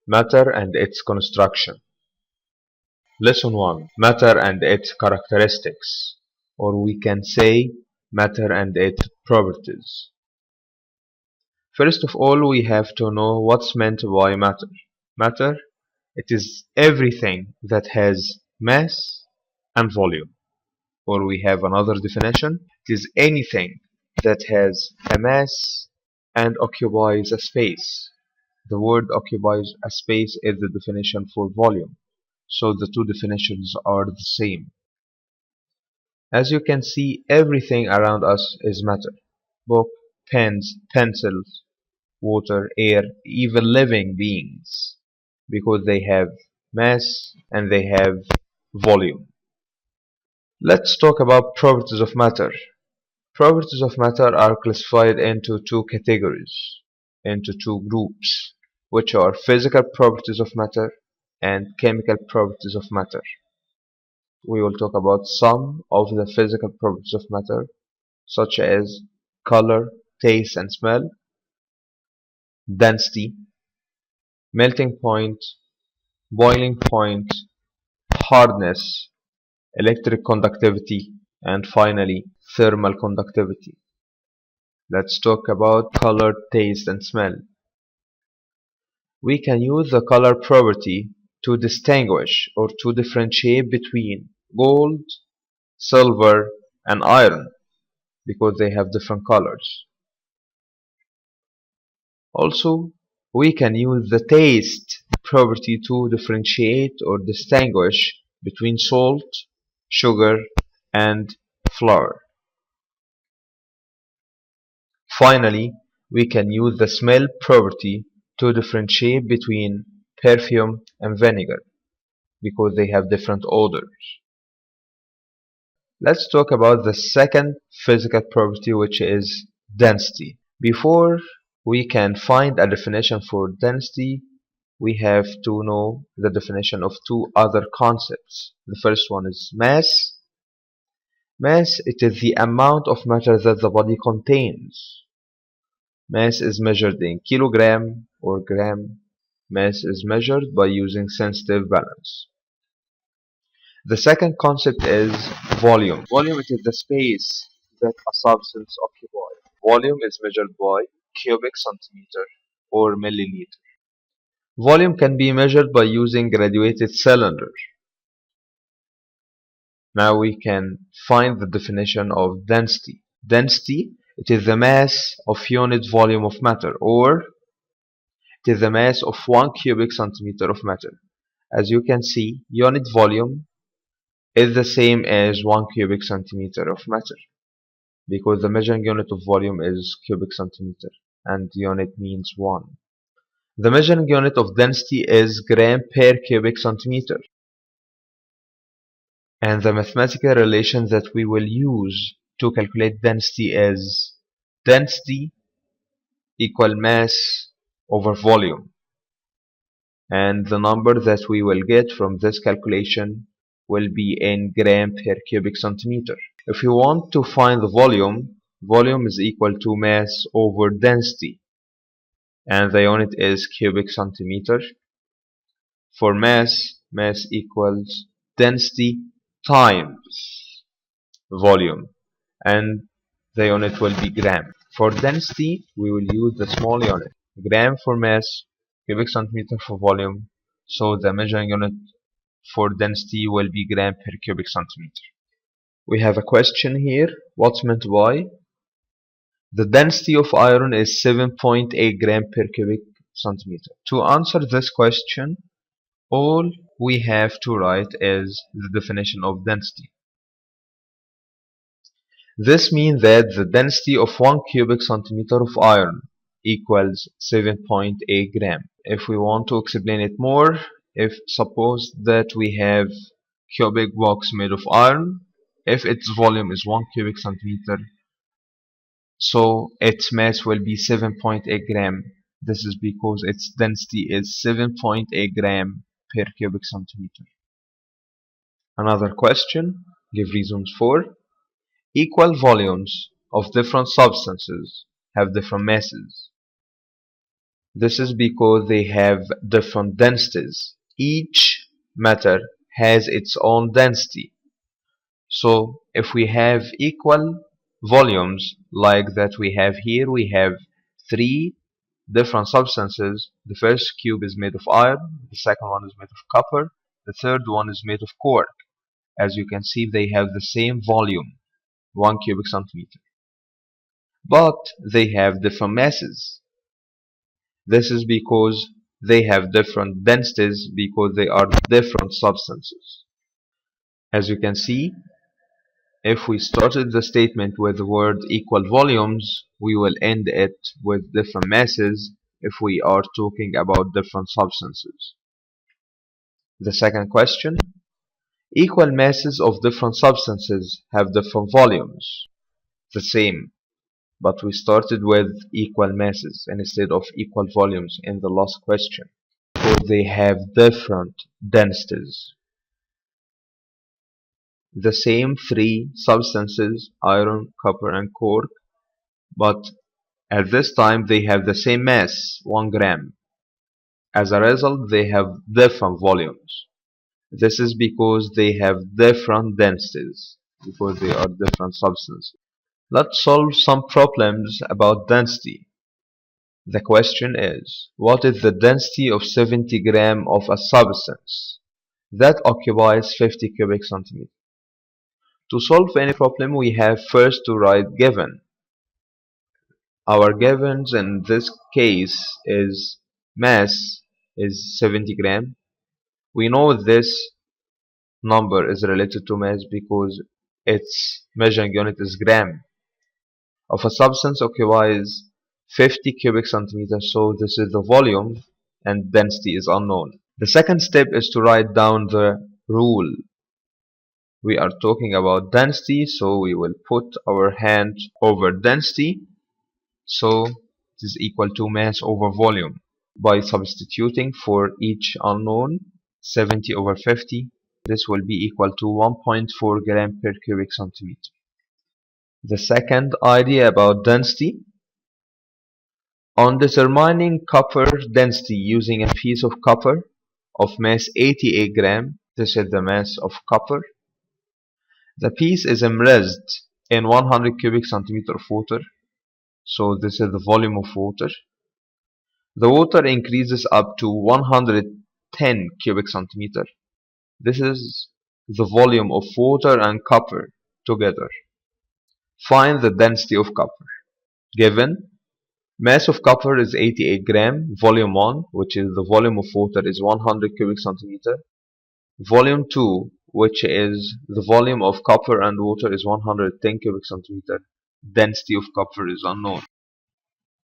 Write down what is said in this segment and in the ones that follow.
Matter and its construction. Lesson 1. Matter and its characteristics, or we can say matter and its properties. First of all, we have to know what's meant by matter. Matter, it is everything that has mass and volume. Or we have another definition, it is anything that has a mass and occupies a space. The word occupies a space is the definition for volume. So the two definitions are the same. As you can see, everything around us is matter. Book, pens, pencils, water, air, even living beings, because they have mass and they have volume. Let's talk about properties of matter. Properties of matter are classified into two categories, into two groups, which are physical properties of matter and chemical properties of matter. We will talk about some of the physical properties of matter, such as color, taste and smell, density, melting point, boiling point, hardness, electric conductivity, and finally thermal conductivity. Let's talk about color, taste and smell. We can use the color property to distinguish or to differentiate between gold, silver and iron because they have different colors. Also, we can use the taste property to differentiate or distinguish between salt, sugar and flour. Finally, we can use the smell property to differentiate between perfume and vinegar because they have different odors. Let's talk about the second physical property, which is density. Before we can find a definition for density, we have to know the definition of two other concepts. The first one is mass. Mass, it is the amount of matter that the body contains. Mass is measured in kilogram or gram. Mass is measured by using sensitive balance. The second concept is volume. Volume, it is the space that a substance occupies. Volume is measured by cubic centimeter or milliliter. Volume can be measured by using graduated cylinder. Now we can find the definition of density. Density, it is the mass of unit volume of matter, or it is the mass of 1 cubic centimeter of matter. As you can see, unit volume is the same as 1 cubic centimeter of matter because the measuring unit of volume is cubic centimeter and unit means 1. The measuring unit of density is gram per cubic centimeter, and the mathematical relation that we will use to calculate density is density equal mass over volume, and the number that we will get from this calculation will be in gram per cubic centimeter. If you want to find the volume, volume is equal to mass over density, and the unit is cubic centimeter. For mass, mass equals density times volume, and the unit will be gram. For density, we will use the small unit, gram for mass, cubic centimeter for volume, so the measuring unit for density will be gram per cubic centimeter. We have a question here. What's meant by? The density of iron is 7.8 gram per cubic centimeter. To answer this question, all we have to write is the definition of density. This means that the density of 1 cubic centimeter of iron equals 7.8 gram. If we want to explain it more, if suppose that we have cubic box made of iron, if its volume is 1 cubic centimeter, so its mass will be 7.8 gram. This is because its density is 7.8 gram per cubic centimeter. Another question, give reasons for. Equal volumes of different substances have different masses. This is because they have different densities. Each matter has its own density. So if we have equal volumes like that we have here, we have three different substances. The first cube is made of iron, the second one is made of copper, the third one is made of cork. As you can see, they have the same volume, 1 cubic centimeter, but they have different masses. This is because they have different densities because they are different substances. As you can see, if we started the statement with the word equal volumes, we will end it with different masses if we are talking about different substances. The second question, equal masses of different substances have different volumes. The same, but we started with equal masses instead of equal volumes in the last question, because they have different densities. The same three substances, iron, copper and cork, but at this time they have the same mass, 1 gram. As a result, they have different volumes. This is because they have different densities, because they are different substances. Let's solve some problems about density. The question is, what is the density of 70 gram of a substance that occupies 50 cubic centimeters? To solve any problem, we have first to write given. Our givens in this case is mass is 70 gram. We know this number is related to mass because its measuring unit is gram. Of a substance occupies 50 cubic centimeters, so this is the volume and density is unknown. The second step is to write down the rule. We are talking about density, so we will put our hand over density, so it is equal to mass over volume. By substituting for each unknown, 70 over 50, this will be equal to 1.4 gram per cubic centimeter. The second idea about density, on determining copper density using a piece of copper of mass 88 gram, this is the mass of copper. The piece is immersed in 100 cubic centimeter of water, so this is the volume of water. The water increases up to 110 cubic centimeter. This is the volume of water and copper together. Find the density of copper. Given mass of copper is 88 gram, volume 1, which is the volume of water, is 100 cubic centimeter. Volume 2, which is the volume of copper and water, is 110 cubic centimeter. Density of copper is unknown.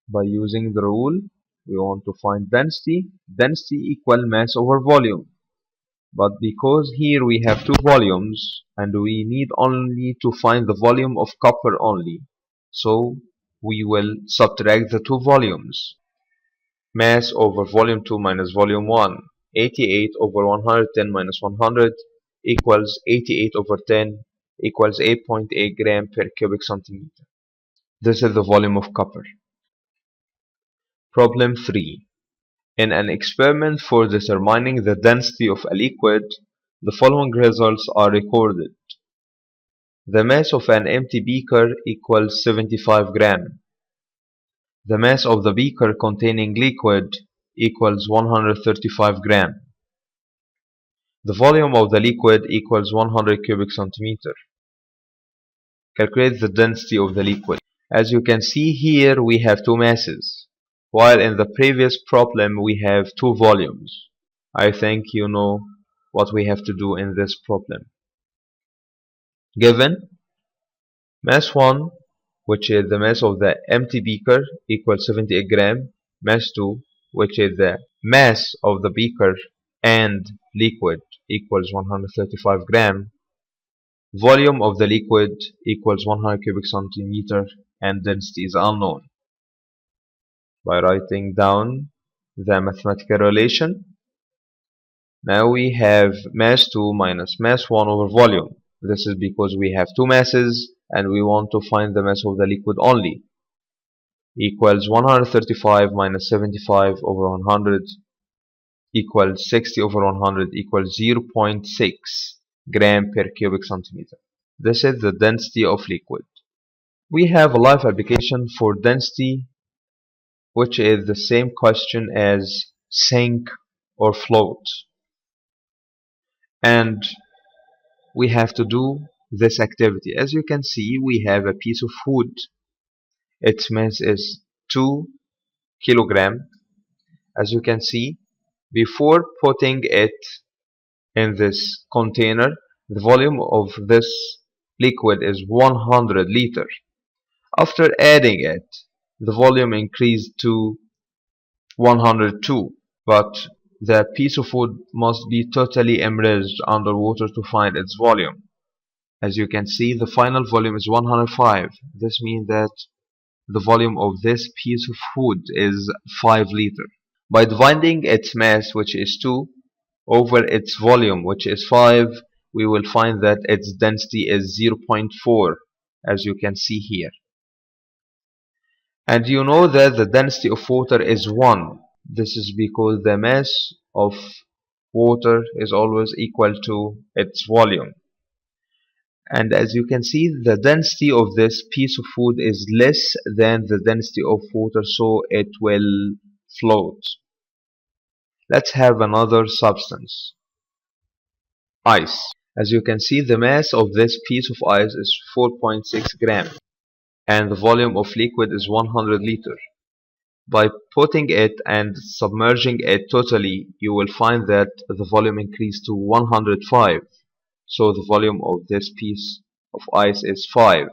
By using the rule, we want to find density. Density equal mass over volume. But because here we have two volumes and we need only to find the volume of copper only, so we will subtract the two volumes. Mass over volume 2 minus volume 1. 88 over 110 minus 100 equals 88 over 10 equals 8.8 gram per cubic centimeter. This is the volume of copper. Problem 3. In an experiment for determining the density of a liquid, the following results are recorded. The mass of an empty beaker equals 75 gram. The mass of the beaker containing liquid equals 135 gram. The volume of the liquid equals 100 cubic centimeter. Calculate the density of the liquid. As you can see here, we have two masses, while in the previous problem we have two volumes. I think you know what we have to do in this problem. Given mass 1, which is the mass of the empty beaker, equals 78 gram. Mass 2, which is the mass of the beaker and liquid, equals 135 gram. Volume of the liquid equals 100 cubic centimeter and density is unknown. By writing down the mathematical relation, now we have mass 2 minus mass 1 over volume. This is because we have two masses and we want to find the mass of the liquid only. equals 135 minus 75 over 100 equals 60 over 100 equals 0.6 gram per cubic centimeter. This is the density of liquid. We have a live application for density, which is the same question as sink or float. And we have to do this activity. As you can see, we have a piece of wood. Its mass is 2 kilogram. As you can see, before putting it in this container, the volume of this liquid is 100 liter. After adding it, the volume increased to 102, but the piece of wood must be totally immersed under water to find its volume. As you can see, the final volume is 105. This means that the volume of this piece of wood is 5 liter. By dividing its mass, which is 2, over its volume, which is 5, we will find that its density is 0.4, as you can see here. And you know that the density of water is 1. This is because the mass of water is always equal to its volume. And as you can see, the density of this piece of wood is less than the density of water, so it will float. Let's have another substance, ice. As you can see, the mass of this piece of ice is 4.6 grams and the volume of liquid is 100 liter. By putting it and submerging it totally, you will find that the volume increased to 105. So the volume of this piece of ice is 5.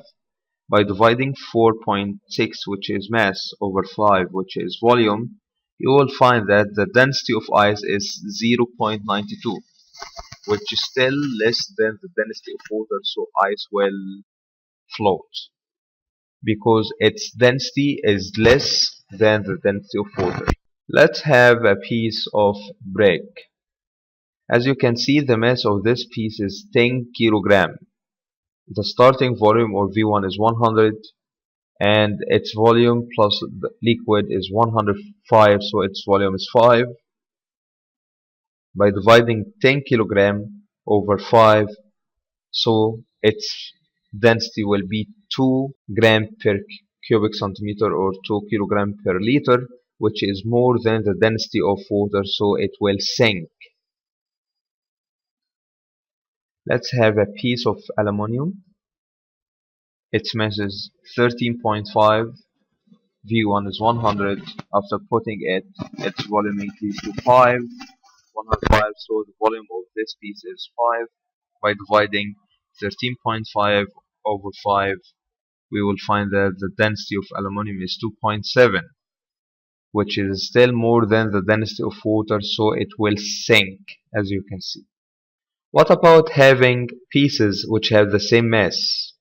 By dividing 4.6, which is mass, over 5, which is volume, you will find that the density of ice is 0.92, which is still less than the density of water, so ice will float because its density is less than the density of water. Let's have a piece of brick. As you can see, the mass of this piece is 10 kilogram. The starting volume, or V1, is 100 and its volume plus the liquid is 105, so its volume is 5. By dividing 10 kilogram over 5, so its density will be 2 gram per cubic centimeter or 2 kilogram per liter, which is more than the density of water, so it will sink. Let's have a piece of aluminum. Its mass is 13.5. V1 is 100. After putting it, its volume increased to 105, so the volume of this piece is 5. By dividing 13.5 over 5, we will find that the density of aluminum is 2.7, which is still more than the density of water, so it will sink, as you can see. What about having pieces which have the same mass?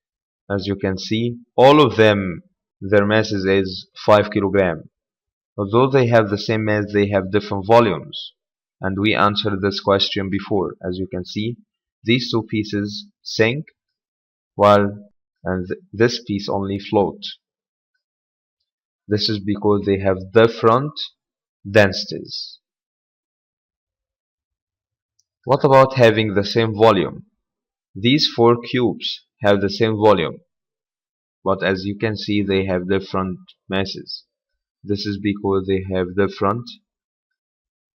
As you can see, all of them, their masses is 5 kilogram. Although they have the same mass, they have different volumes. And we answered this question before. As you can see, these two pieces sink, while this piece only float. This is because they have different densities. What about having the same volume? These 4 cubes have the same volume, but as you can see, they have different masses. This is because they have different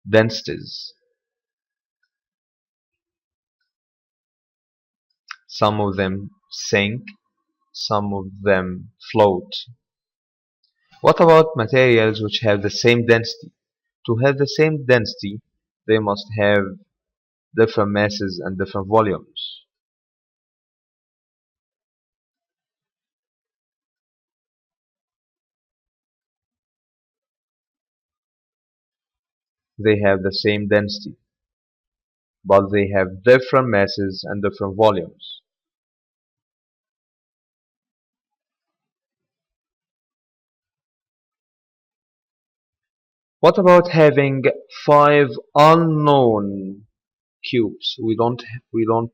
densities. Some of them sink, some of them float. What about materials which have the same density? To have the same density, they must have different masses and different volumes. They have the same density, but they have different masses and different volumes. What about having 5 unknown cubes? We don't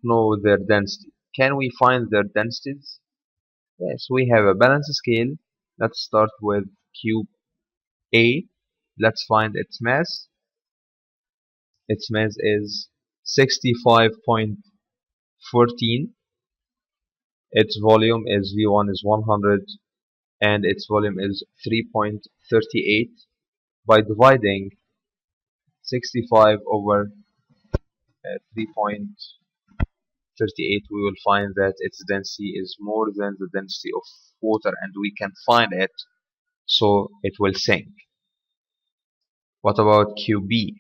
know their density. Can we find their densities? Yes, we have a balance scale. Let's start with cube A. Let's find its mass. Its mass is 65.14. Its volume is V1 is 100 and its volume is 3.38. By dividing 65 over 3.38, we will find that its density is more than the density of water, and we can find it, so it will sink. What about QB?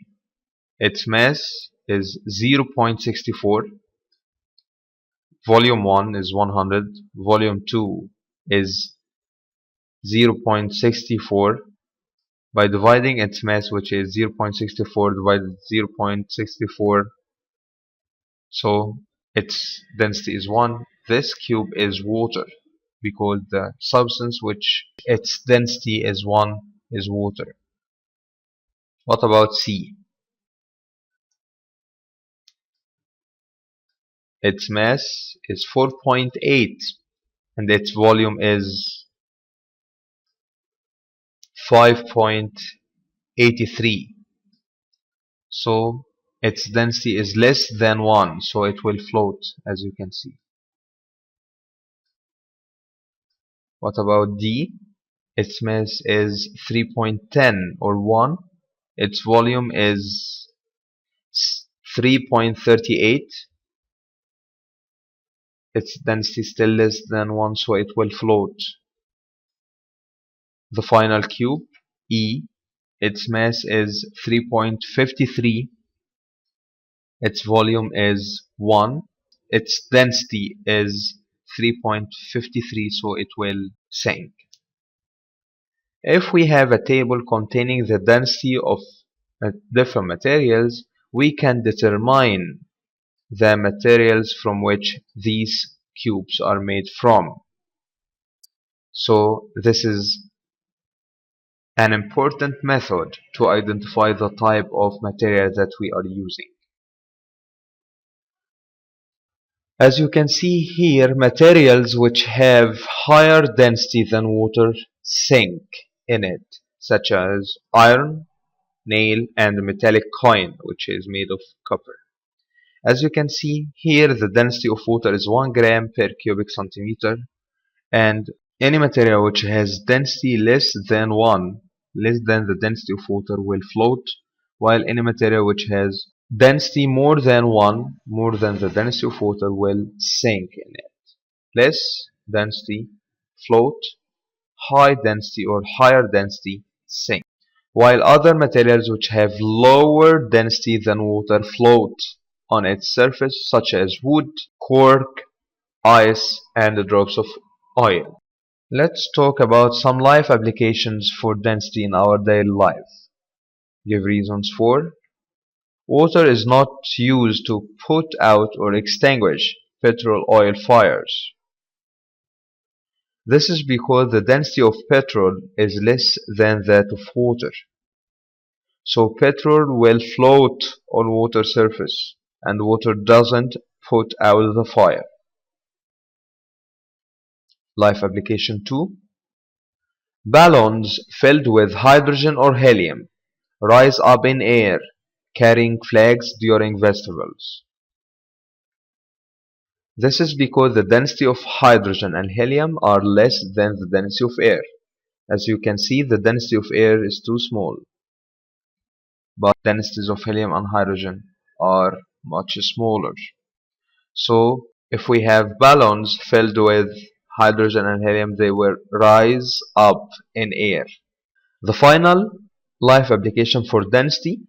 Its mass is 0.64. Volume 1 is 100. Volume 2 is 0.64. By dividing its mass, which is 0.64 divided 0.64, so its density is 1. This cube is water because the substance which its density is 1 is water. What about C? Its mass is 4.8 and its volume is 5.83. So its density is less than 1, so it will float, as you can see. What about D? Its mass is 3.10 or 1. Its volume is 3.38. Its density is still less than 1, so it will float. The final cube, E, its mass is 3.53. Its volume is 1. Its density is 3.53, so it will sink. If we have a table containing the density of different materials, we can determine the materials from which these cubes are made from. So this is an important method to identify the type of material that we are using. As you can see here, materials which have higher density than water sink in it, such as iron, nail, and metallic coin, which is made of copper. As you can see here, the density of water is 1 gram per cubic centimeter, and any material which has density less than the density of water, will float, while any material which has density more than the density of water, will sink in it. Less density, float; high density or higher density, sink. While other materials which have lower density than water float on its surface, such as wood, cork, ice, and drops of oil. Let's talk about some life applications for density in our daily life. Give reasons for. Water is not used to put out or extinguish petrol oil fires. This is because the density of petrol is less than that of water. So petrol will float on water surface, and water doesn't put out the fire. Life application 2. Balloons filled with hydrogen or helium rise up in air, carrying flags during festivals. This is because the density of hydrogen and helium are less than the density of air. As you can see, the density of air is too small, but densities of helium and hydrogen are much smaller. So if we have balloons filled with hydrogen and helium, they will rise up in air. The final life application for density: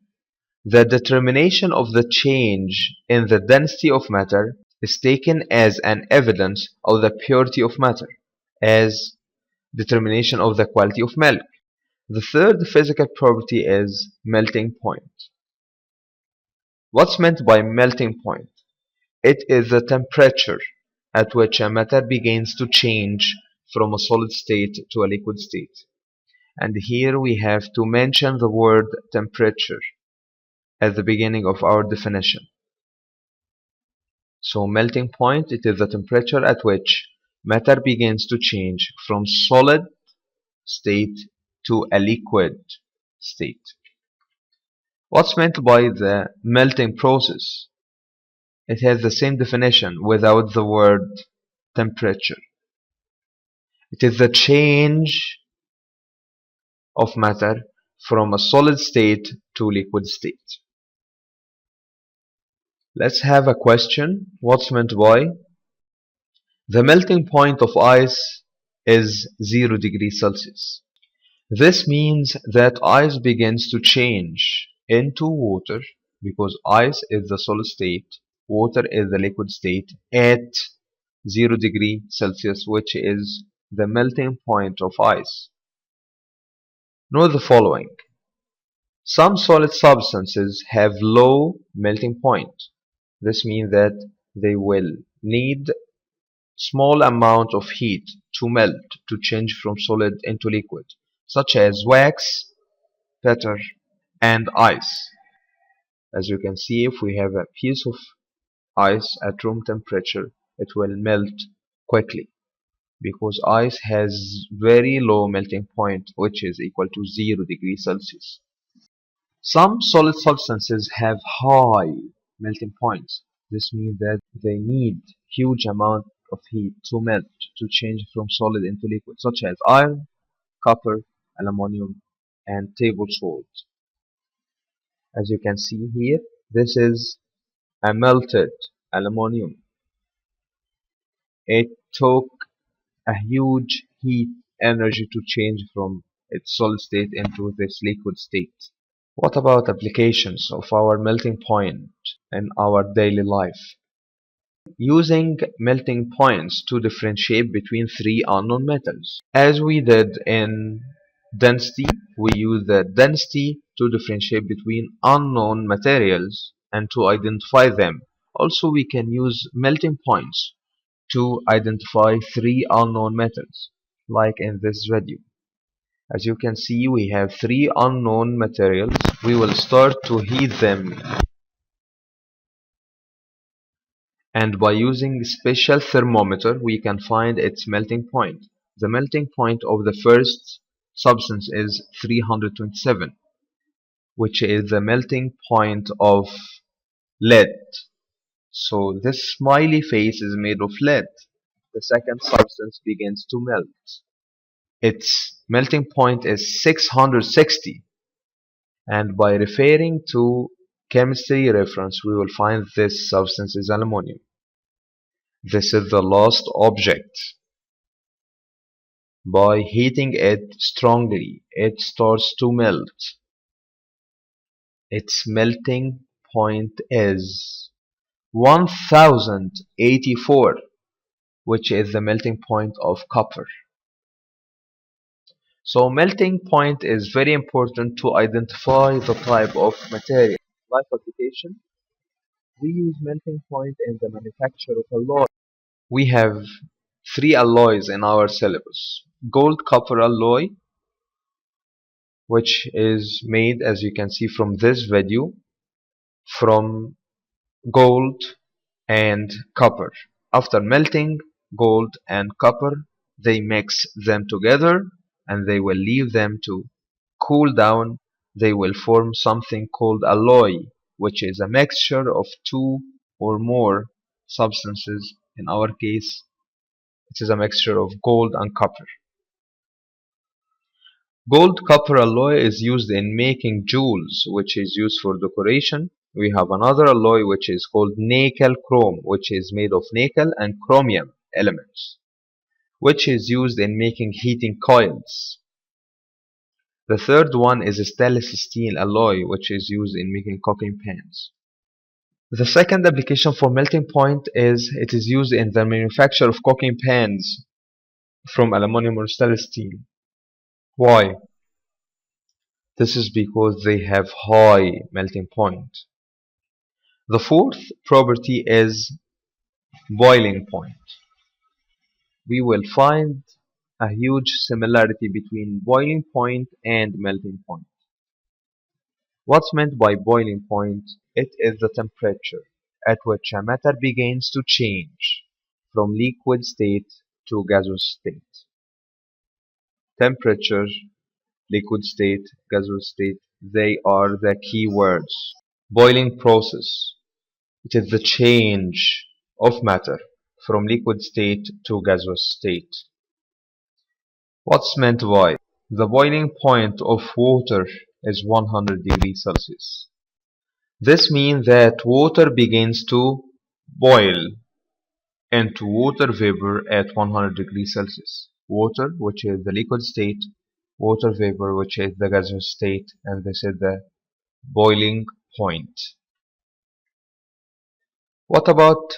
the determination of the change in the density of matter is taken as an evidence of the purity of matter, as determination of the quality of milk. The third physical property is melting point. What's meant by melting point? It is the temperature at which a matter begins to change from a solid state to a liquid state. And here we have to mention the word temperature at the beginning of our definition. So melting point, it is the temperature at which matter begins to change from solid state to a liquid state. What's meant by the melting process? It has the same definition without the word temperature. It is the change of matter from a solid state to liquid state. Let's have a question. What's meant by? The melting point of ice is 0 degrees Celsius. This means that ice begins to change into water because ice is the solid state, water is the liquid state at 0 degrees Celsius, which is the melting point of ice. Note the following. Some solid substances have low melting point. This means that they will need small amount of heat to melt to change from solid into liquid, such as wax, butter, and ice. As you can see, if we have a piece of ice at room temperature, it will melt quickly because ice has very low melting point, which is equal to 0 degrees Celsius. Some solid substances have high melting points. This means that they need huge amount of heat to melt to change from solid into liquid, such as iron, copper, aluminum, and table salt. As you can see here, this is a melted aluminum. It took a huge heat energy to change from its solid state into this liquid state. What about applications of our melting point in our daily life? Using melting points to differentiate between three unknown metals. As we did in density, we use the density to differentiate between unknown materials and to identify them. Also, we can use melting points to identify three unknown metals, like in this video. As you can see, we have three unknown materials. We will start to heat them, and by using a special thermometer we can find its melting point. The melting point of the first substance is 327, which is the melting point of lead. So this smiley face is made of lead. The second substance begins to melt. Its melting point is 660, and by referring to chemistry reference we will find this substance is aluminum. This is the last object. By heating it strongly, it starts to melt. Its melting point is 1084, which is the melting point of copper. So melting point is very important to identify the type of material. Life application. We use melting point in the manufacture of alloy. We have three alloys in our syllabus. Gold copper alloy, which is made, as you can see from this video, from gold and copper. After melting gold and copper, they mix them together and they will leave them to cool down. They will form something called alloy, which is a mixture of two or more substances. In our case, it is a mixture of gold and copper. Gold copper alloy is used in making jewels, which is used for decoration. We have another alloy which is called nickel chrome, which is made of nickel and chromium elements, which is used in making heating coils. The third one is a stainless steel alloy, which is used in making cooking pans. The second application for melting point is it is used in the manufacture of cooking pans from aluminum or stainless steel. Why? This is because they have high melting point. The fourth property is boiling point. We will find a huge similarity between boiling point and melting point. What's meant by boiling point? It is the temperature at which a matter begins to change from liquid state to gaseous state. Temperature liquid state, gaseous state, they are the key words. Boiling process. It is the change of matter from liquid state to gaseous state. What's meant by? The boiling point of water is 100 degrees Celsius. This means that water begins to boil into water vapor at 100 degrees Celsius. Water, which is the liquid state, water vapor, which is the gaseous state, and this is the boiling point. What about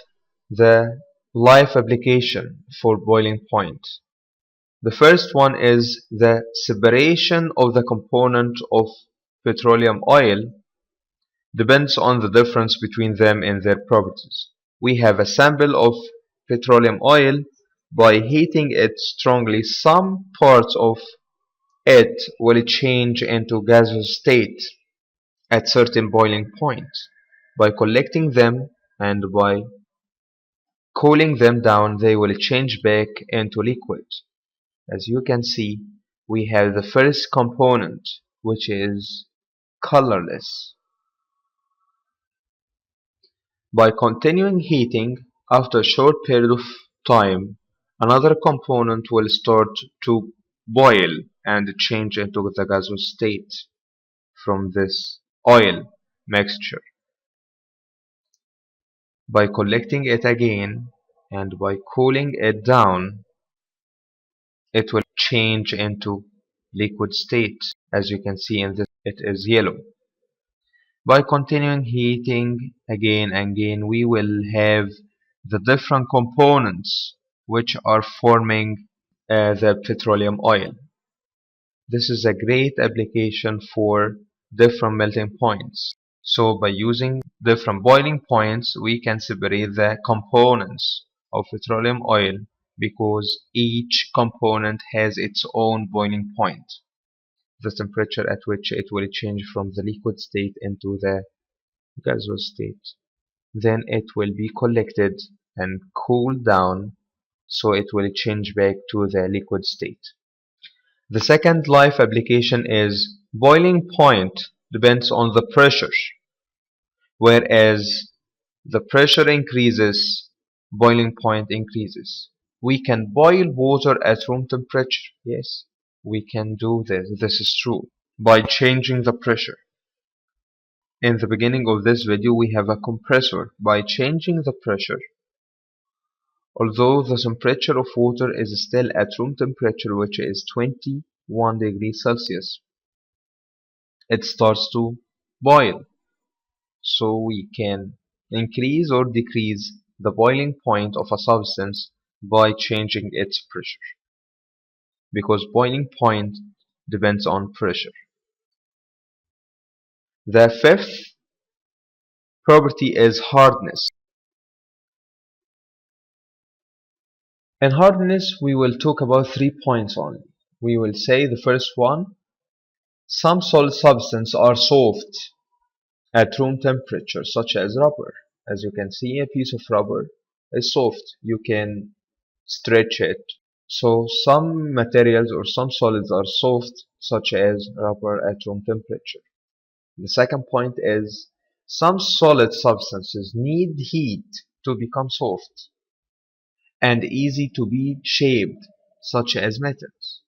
the life application for boiling point? The first one is the separation of the component of petroleum oil depends on the difference between them in their properties. We have a sample of petroleum oil. By heating it strongly, some parts of it will change into gaseous state at certain boiling point. By collecting them and by cooling them down, they will change back into liquid. As you can see, we have the first component, which is colorless. By continuing heating, after a short period of time, another component will start to boil and change into the gaseous state from this oil mixture. By collecting it again and by cooling it down, it will change into liquid state. As you can see in this, it is yellow. By continuing heating again and again, we will have the different components which are forming the petroleum oil. This is a great application for different melting points. So by using different boiling points, we can separate the components of petroleum oil because each component has its own boiling point, the temperature at which it will change from the liquid state into the gaseous state. Then it will be collected and cooled down so it will change back to the liquid state. The second life application is boiling point depends on the pressure. Whereas the pressure increases, boiling point increases. We can boil water at room temperature. Yes, we can do this. This is true. By changing the pressure. In the beginning of this video, we have a compressor. By changing the pressure, although the temperature of water is still at room temperature, which is 21 degrees Celsius, it starts to boil. So we can increase or decrease the boiling point of a substance by changing its pressure, because boiling point depends on pressure. The fifth property is hardness. In hardness, we will talk about 3 points only. We will say the first one, some solid substances are soft at room temperature, such as rubber. As you can see, a piece of rubber is soft. You can stretch it. So some materials or some solids are soft, such as rubber at room temperature. The second point is some solid substances need heat to become soft and easy to be shaped, such as metals.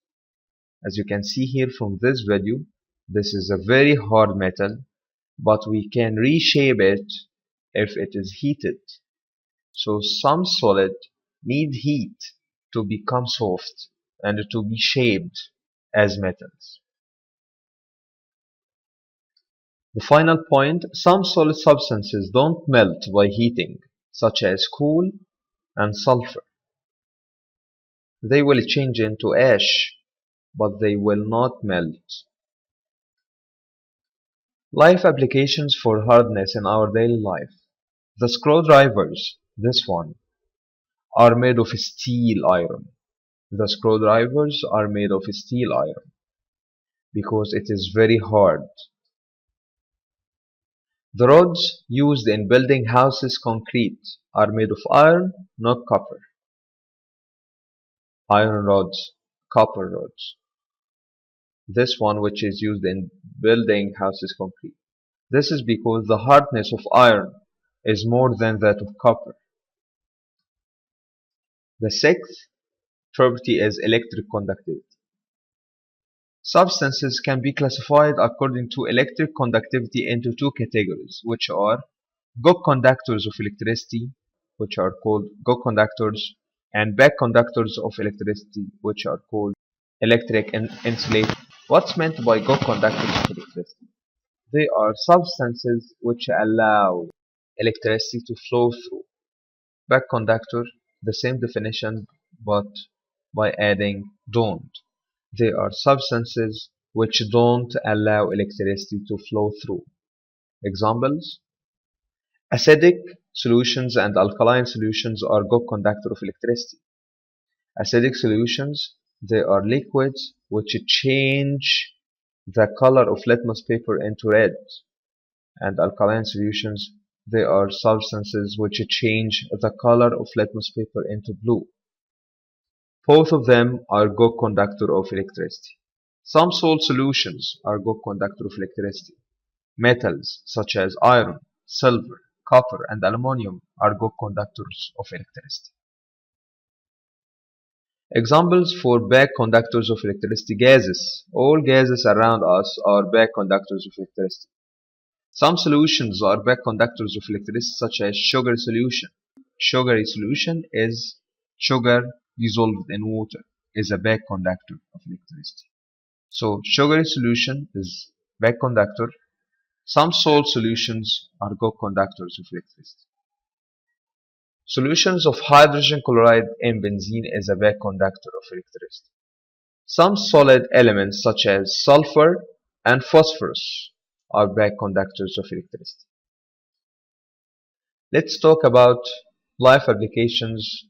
As you can see here from this video, this is a very hard metal, but we can reshape it if it is heated. So some solid need heat to become soft and to be shaped as metals. The final point, some solid substances don't melt by heating, such as coal and sulfur. They will change into ash, but they will not melt. Life applications for hardness in our daily life. The screwdrivers, this one, are made of steel iron. The screwdrivers are made of steel iron because it is very hard. The rods used in building houses concrete are made of iron, not copper. Iron rods, copper rods. This one, which is used in building houses, concrete. This is because the hardness of iron is more than that of copper. The sixth property is electric conductivity. Substances can be classified according to electric conductivity into two categories, which are good conductors of electricity, which are called good conductors, and bad conductors of electricity, which are called electric insulators. What's meant by good conductors of electricity? They are substances which allow electricity to flow through. Bad conductor, the same definition, but by adding don't. They are substances which don't allow electricity to flow through. Examples: acidic solutions and alkaline solutions are good conductors of electricity. Acidic solutions, they are liquids which change the color of litmus paper into red, and alkaline solutions, they are substances which change the color of litmus paper into blue. Both of them are good conductor of electricity. Some salt solutions are good conductor of electricity. Metals such as iron, silver, copper, and aluminum are good conductors of electricity. Examples for bad conductors of electricity: gases. All gases around us are bad conductors of electricity. Some solutions are bad conductors of electricity, such as sugar solution. Sugary solution is sugar dissolved in water, is a bad conductor of electricity. So sugary solution is bad conductor. Some salt solutions are good conductors of electricity. Solutions of hydrogen chloride in benzene is a bad conductor of electricity. Some solid elements such as sulfur and phosphorus are bad conductors of electricity. Let's talk about life applications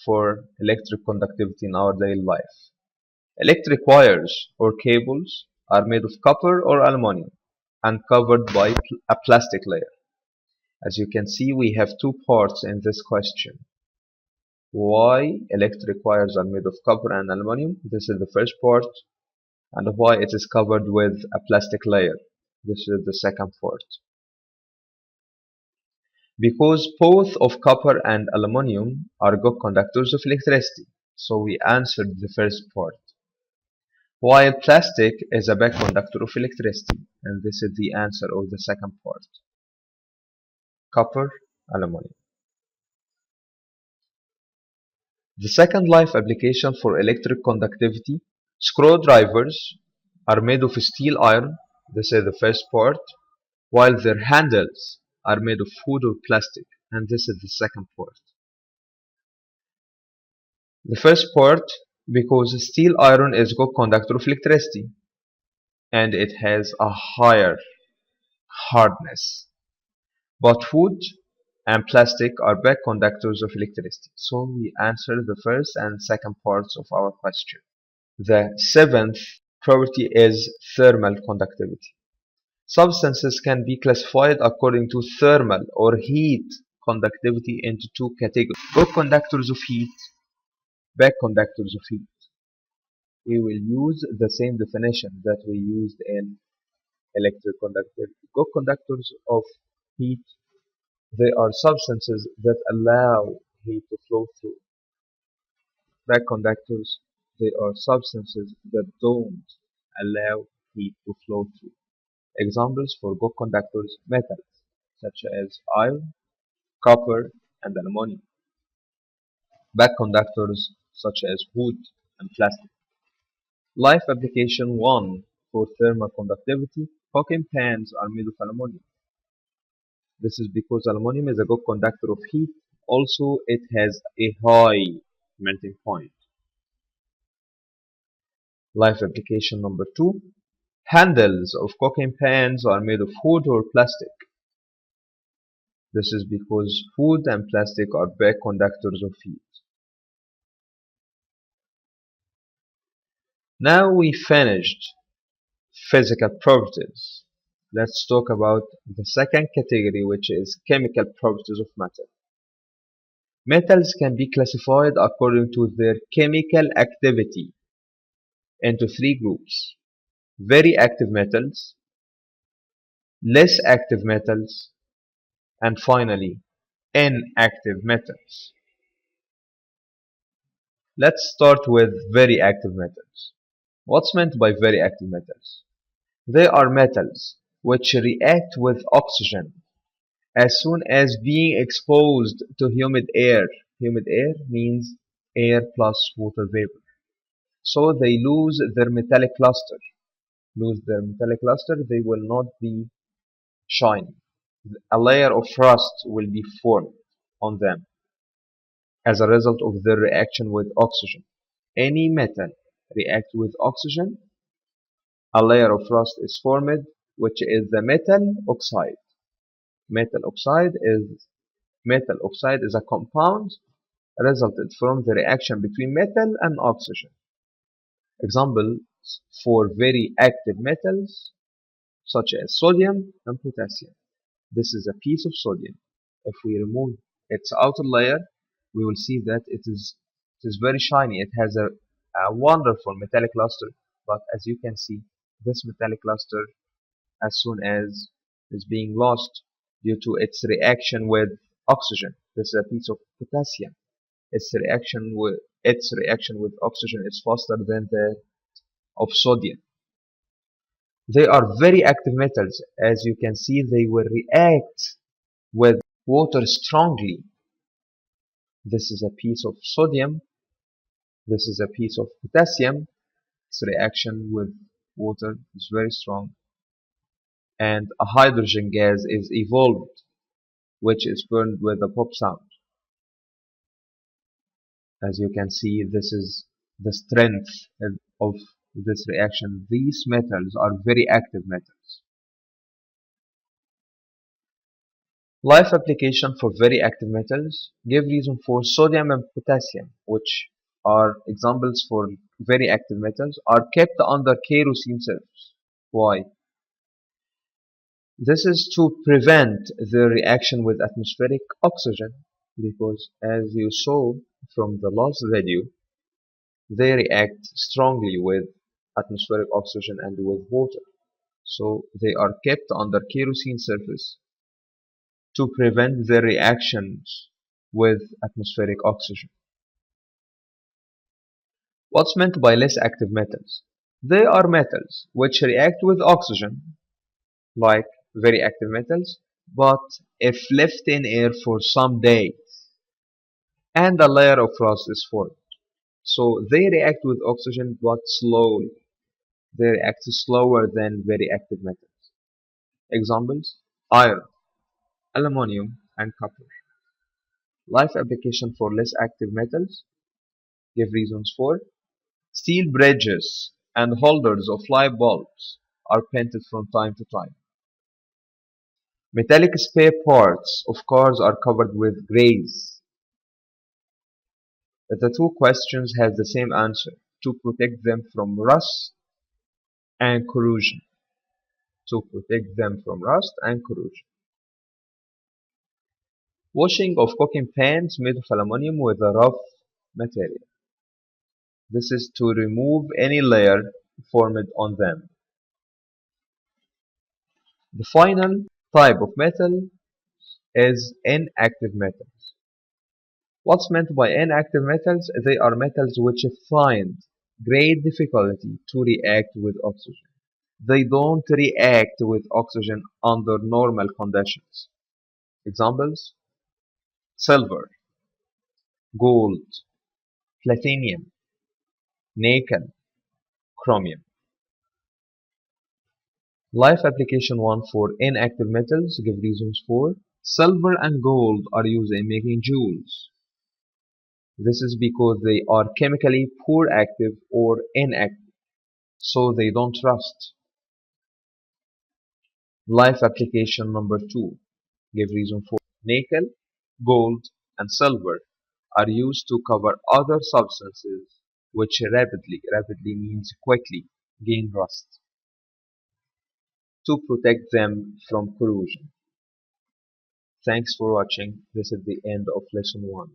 for electric conductivity in our daily life. Electric wires or cables are made of copper or aluminum and covered by a plastic layer. As you can see, we have two parts in this question. Why electric wires are made of copper and aluminum? This is the first part. And why it is covered with a plastic layer? This is the second part. Because both of copper and aluminum are good conductors of electricity, so we answered the first part. While plastic is a bad conductor of electricity, and this is the answer of the second part. Copper, aluminum. The second life application for electric conductivity: screwdrivers are made of steel iron, this is the first part, while their handles are made of wood or plastic, and this is the second part. The first part, because steel iron is good conductor of electricity and it has a higher hardness, but wood and plastic are bad conductors of electricity, so we answer the first and second parts of our question. The seventh property is thermal conductivity. Substances can be classified according to thermal or heat conductivity into two categories: good conductors of heat, bad conductors of heat. We will use the same definition that we used in electric conductivity. Good conductors of heat, they are substances that allow heat to flow through. Bad conductors, they are substances that don't allow heat to flow through. Examples for good conductors: metals such as iron, copper, and aluminum. Bad conductors such as wood and plastic. Life application 1 for thermal conductivity: cooking pans are made of aluminum. This is because aluminum is a good conductor of heat. Also, it has a high melting point. Life application number 2: handles of cooking pans are made of wood or plastic. This is because wood and plastic are bad conductors of heat. Now we finished physical properties. Let's talk about the second category, which is chemical properties of matter. Metals can be classified according to their chemical activity into three groups: very active metals, less active metals, and finally inactive metals. Let's start with very active metals. What's meant by very active metals? They are metals which react with oxygen as soon as being exposed to humid air. Humid air means air plus water vapor. So they lose their metallic luster. Lose their metallic luster, they will not be shiny. A layer of rust will be formed on them as a result of their reaction with oxygen. Any metal react with oxygen, a layer of rust is formed, which is the metal oxide. Metal oxide is a compound resulted from the reaction between metal and oxygen. Examples for very active metals such as sodium and potassium. This is a piece of sodium. If we remove its outer layer, we will see that it is very shiny. It has a wonderful metallic luster, but as you can see, this metallic luster, as soon as is being lost due to its reaction with oxygen. This is a piece of potassium. Its reaction with oxygen is faster than that of sodium. They are very active metals. As you can see, they will react with water strongly. This is a piece of sodium. This is a piece of potassium. Its reaction with water is very strong. And a hydrogen gas is evolved, which is burned with a pop sound. As you can see, this is the strength of this reaction. These metals are very active metals. Life application for very active metals give reason for sodium and potassium, which are examples for very active metals, are kept under kerosene surface. Why? This is to prevent the reaction with atmospheric oxygen, because as you saw from the last video, they react strongly with atmospheric oxygen and with water. So they are kept under kerosene surface to prevent the reactions with atmospheric oxygen. What's meant by less active metals? They are metals which react with oxygen, like very active metals, but if left in air for some days and a layer of rust is formed. So they react with oxygen but slowly. They react slower than very active metals. Examples: iron, aluminum, and copper. Life application for less active metals give reasons for: steel bridges and holders of light bulbs are painted from time to time. Metallic spare parts of cars are covered with grease. The two questions have the same answer: to protect them from rust and corrosion. To protect them from rust and corrosion. Washing of cooking pans made of aluminum with a rough material. This is to remove any layer formed on them. The final type of metal is inactive metals. What's meant by inactive metals? They are metals which find great difficulty to react with oxygen. They don't react with oxygen under normal conditions. Examples: silver, gold, platinum, nickel, chromium. Life application 1 for inactive metals give reasons for: silver and gold are used in making jewels. This is because they are chemically poor active or inactive, so they don't rust. Life application number 2 give reason for: nickel, gold, and silver are used to cover other substances which rapidly means quickly, gain rust, to protect them from corrosion. Thanks for watching. This is the end of lesson 1.